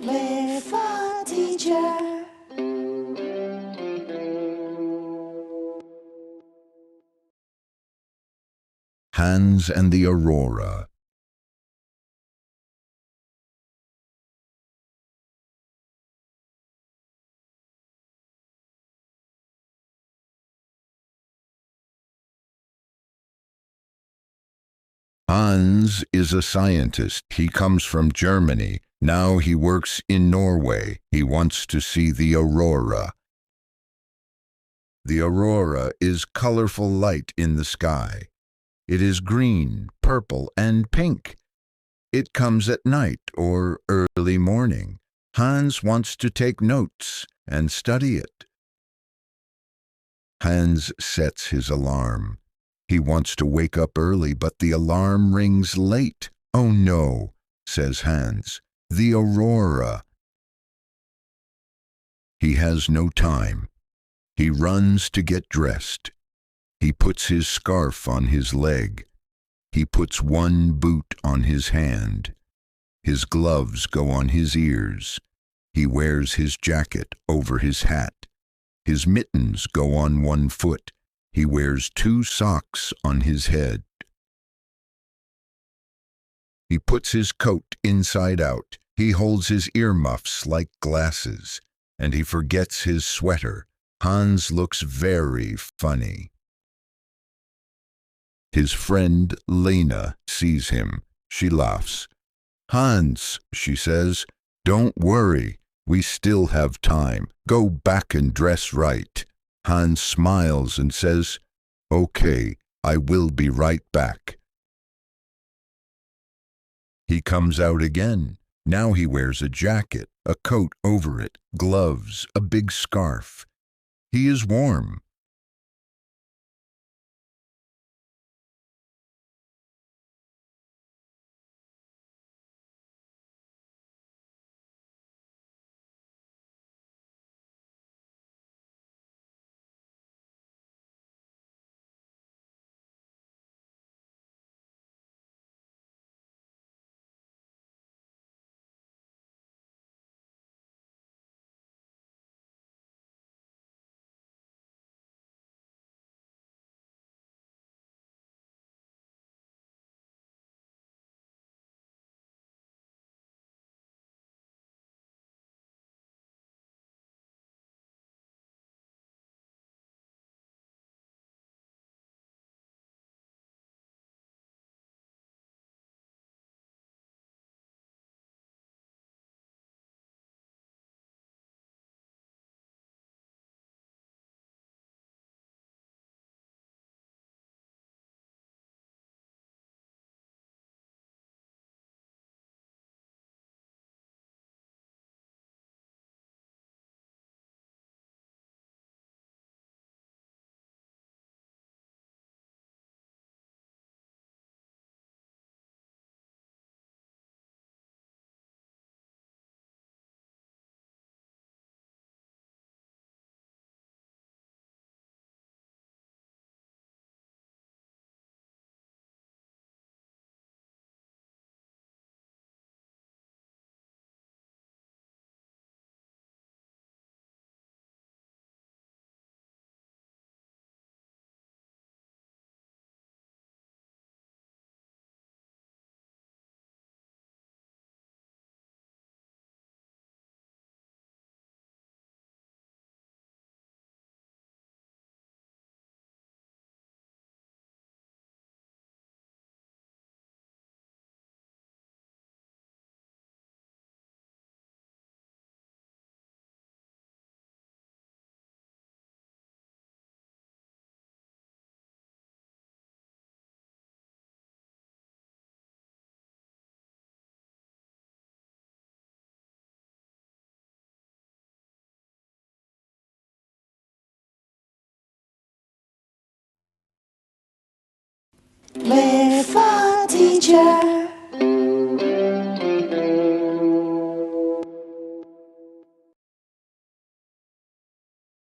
with a teacher. Hans and the Aurora. Hans is a scientist. He comes from Germany. Now he works in Norway. He wants to see the aurora. The aurora is colorful light in the sky. It is green, purple, and pink. It comes at night or early morning. Hans wants to take notes and study it. Hans sets his alarm. He wants to wake up early, but the alarm rings late. "Oh no," says Hans, "the aurora." He has no time. He runs to get dressed. He puts his scarf on his leg. He puts one boot on his hand. His gloves go on his ears. He wears his jacket over his hat. His mittens go on one foot. He wears 2 socks on his head. He puts his coat inside out. He holds his earmuffs like glasses, and he forgets his sweater. Hans looks very funny. His friend Lena sees him. She laughs. "Hans," she says, "don't worry. We still have time. Go back and dress right." Hans smiles and says, "Okay, I will be right back." He comes out again. Now he wears a jacket, a coat over it, gloves, a big scarf. He is warm. With a teacher.